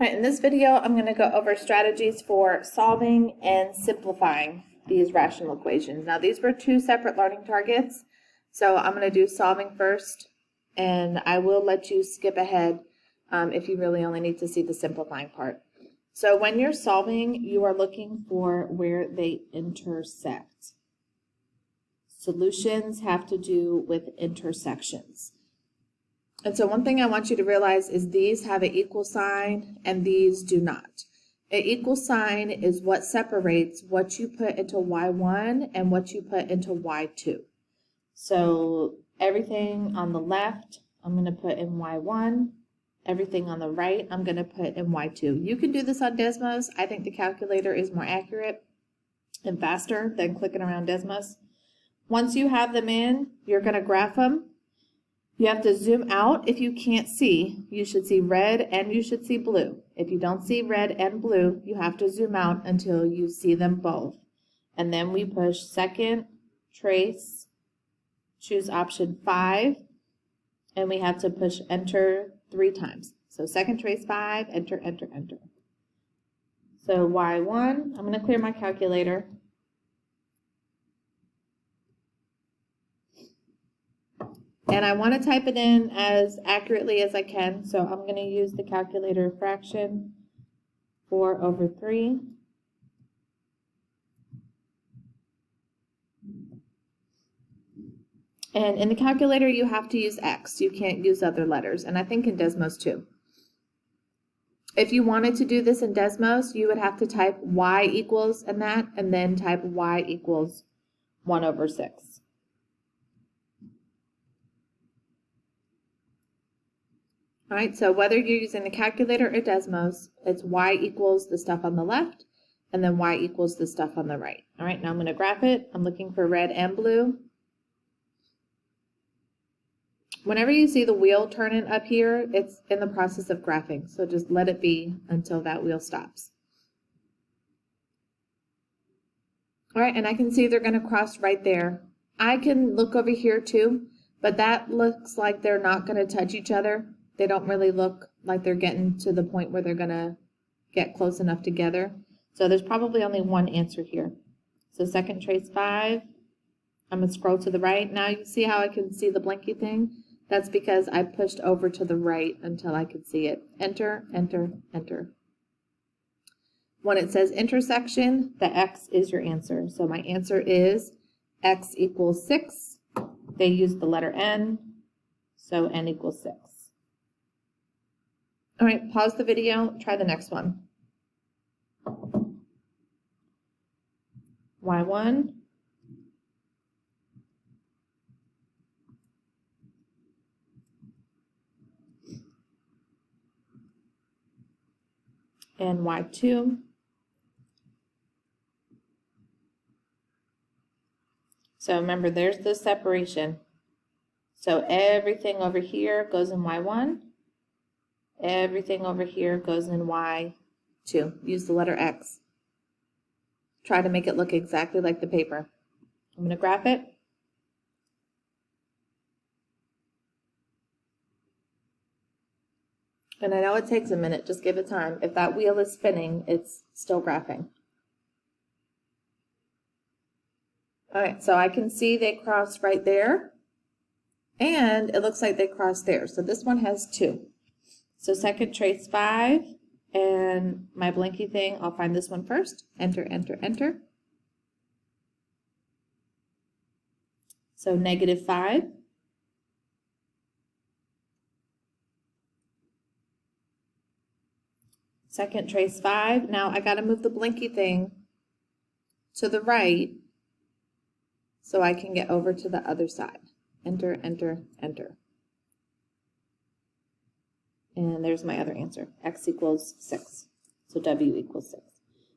All right, in this video, I'm going to go over strategies for solving and simplifying these rational equations. Now, these were two separate learning targets, so I'm going to do solving first, and I will let you skip ahead if you really only need to see the simplifying part. So when you're solving, you are looking for where they intersect. Solutions have to do with intersections. And so one thing I want you to realize is these have an equal sign and these do not. An equal sign is what separates what you put into y1 and what you put into y2. So everything on the left, I'm going to put in y1. Everything on the right, I'm going to put in y2. You can do this on Desmos. I think the calculator is more accurate and faster than clicking around Desmos. Once you have them in, you're going to graph them. You have to zoom out if you can't see. You should see red and you should see blue. If you don't see red and blue, you have to zoom out until you see them both. And then we push second, trace, choose option 5, and we have to push enter 3 times. So second trace 5, enter, enter, enter. So y1, I'm going to clear my calculator. And I want to type it in as accurately as I can, so I'm going to use the calculator fraction 4/3. And in the calculator, you have to use X. You can't use other letters, and I think in Desmos too. If you wanted to do this in Desmos, you would have to type y equals and that, and then type y equals 1/6. All right, so whether you're using the calculator or Desmos, it's y equals the stuff on the left, and then y equals the stuff on the right. All right, now I'm going to graph it. I'm looking for red and blue. Whenever you see the wheel turning up here, it's in the process of graphing, so just let it be until that wheel stops. All right, and I can see they're going to cross right there. I can look over here too, but that looks like they're not going to touch each other. They don't really look like they're getting to the point where they're going to get close enough together. So there's probably only one answer here. So second trace 5, I'm going to scroll to the right. Now you see how I can see the blinky thing? That's because I pushed over to the right until I could see it. Enter, enter, enter. When it says intersection, the X is your answer. So my answer is X equals 6. They use the letter N, so N equals 6. All right, pause the video, try the next one. Y1. And y2. So remember, there's the separation. So everything over here goes in y1. Everything over here goes in y2. Use the letter X. Try to make it look exactly like the paper. I'm going to graph it. And I know it takes a minute, just give it time. If that wheel is spinning, it's still graphing. All right, so I can see they cross right there, and it looks like they cross there. So this one has 2. So second trace 5, and my blinky thing, I'll find this one first. Enter, enter, enter. So -5. Second trace 5. Now I got to move the blinky thing to the right so I can get over to the other side. Enter, enter, enter. And there's my other answer. X equals 6. So W equals 6.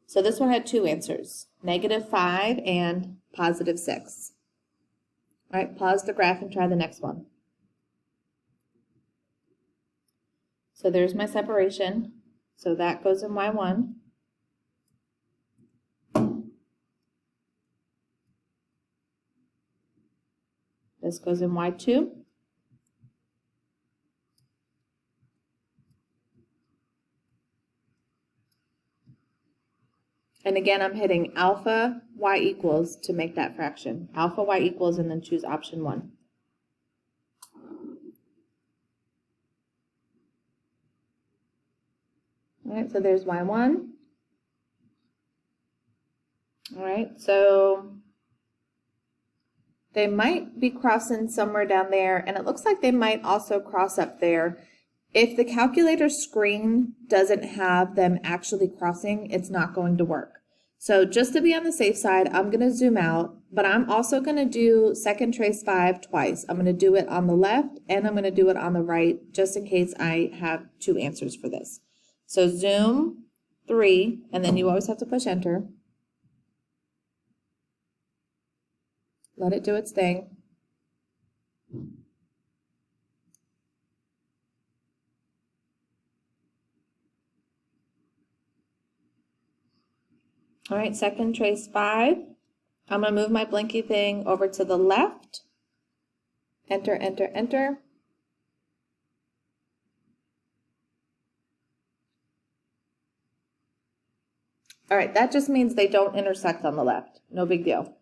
So this one had 2 answers, -5 and +6. All right, pause the graph and try the next one. So there's my separation. So that goes in y1. This goes in y2. And again, I'm hitting alpha y equals to make that fraction. Alpha y equals, and then choose option 1. All right, so there's y1. All right, so they might be crossing somewhere down there, and it looks like they might also cross up there. If the calculator screen doesn't have them actually crossing, it's not going to work. So just to be on the safe side, I'm going to zoom out, but I'm also going to do second trace 5 twice. I'm going to do it on the left, and I'm going to do it on the right, just in case I have 2 answers for this. So zoom 3, and then you always have to push enter. Let it do its thing. All right, second trace 5. I'm going to move my blinky thing over to the left. Enter, enter, enter. All right, that just means they don't intersect on the left. No big deal.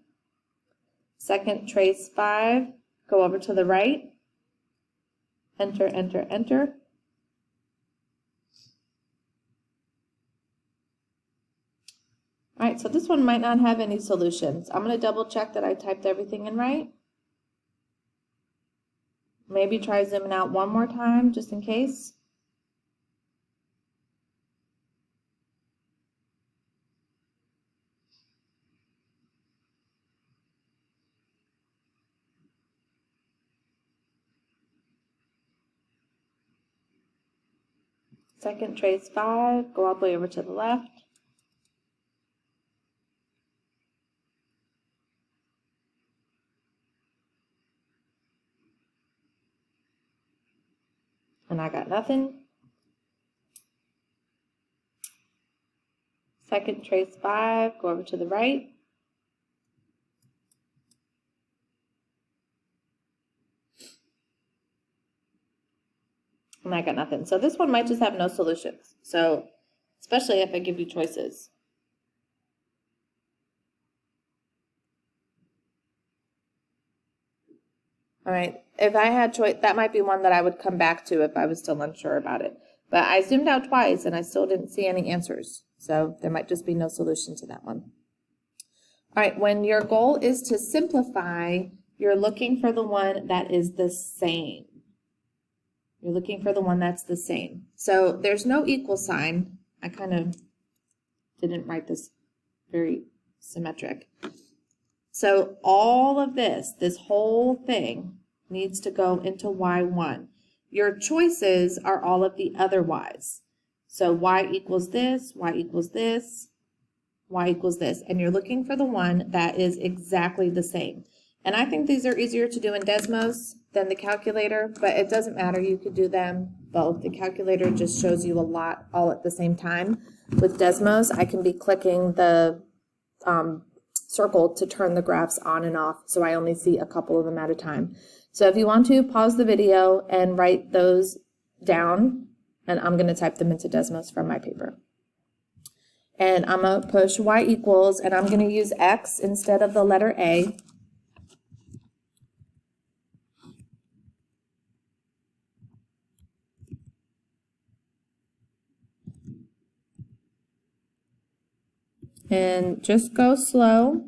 Second trace 5, go over to the right. Enter, enter, enter. All right, so this one might not have any solutions. I'm going to double check that I typed everything in right. Maybe try zooming out one more time just in case. Second trace 5, go all the way over to the left. And I got nothing. Second trace 5, go over to the right. And I got nothing. So this one might just have no solutions. So, especially if I give you choices. All right, if I had choice, that might be one that I would come back to if I was still unsure about it. But I zoomed out twice and I still didn't see any answers. So there might just be no solution to that one. All right, when your goal is to simplify, you're looking for the one that is the same. You're looking for the one that's the same. So there's no equal sign. I kind of didn't write this very symmetric. So all of this whole thing needs to go into y1. Your choices are all of the other y's. So y equals this, y equals this, y equals this. And you're looking for the one that is exactly the same. And I think these are easier to do in Desmos than the calculator, but it doesn't matter. You could do them both. The calculator just shows you a lot all at the same time. With Desmos, I can be clicking the circle to turn the graphs on and off, so I only see a couple of them at a time. So if you want to, pause the video and write those down, and I'm going to type them into Desmos from my paper. And I'm going to push y equals, and I'm going to use x instead of the letter A. And just go slow.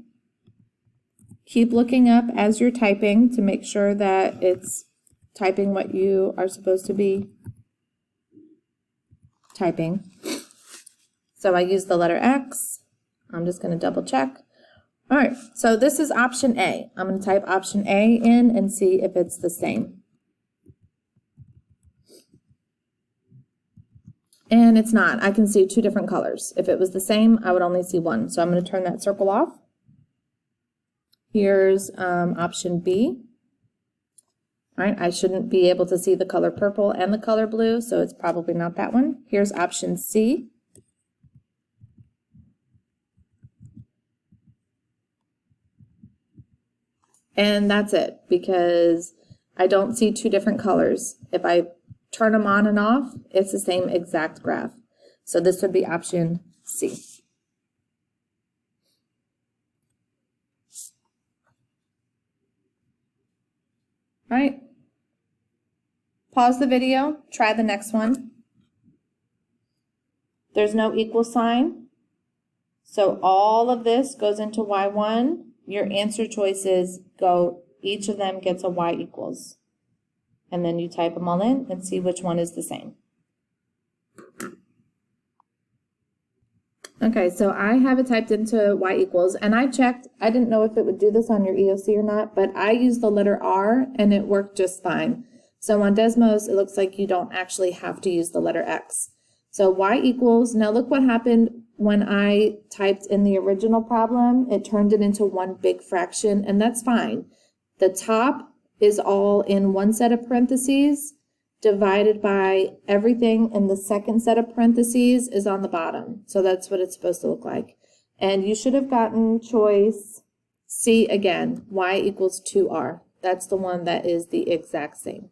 Keep looking up as you're typing to make sure that it's typing what you are supposed to be typing. So I use the letter X. I'm just going to double check. All right, so this is option A. I'm going to type option A in and see if it's the same. And it's not. I can see 2 different colors. If it was the same, I would only see 1. So I'm going to turn that circle off. Here's option B. All right, I shouldn't be able to see the color purple and the color blue, so it's probably not that one. Here's option C. And that's it, because I don't see 2 different colors. If I turn them on and off, it's the same exact graph. So this would be option C. right? Pause the video, try the next one. There's no equal sign. So all of this goes into y1. Your answer choices go, each of them gets a y equals. And then you type them all in and see which one is the same. Okay, so I have it typed into y equals, and I checked. I didn't know if it would do this on your EOC or not, but I used the letter R and it worked just fine. So on Desmos, it looks like you don't actually have to use the letter X. So y equals, now look what happened when I typed in the original problem. It turned it into one big fraction, and that's fine. The top is all in one set of parentheses, divided by everything in the second set of parentheses is on the bottom. So that's what it's supposed to look like. And you should have gotten choice C again, y equals 2r. That's the one that is the exact same.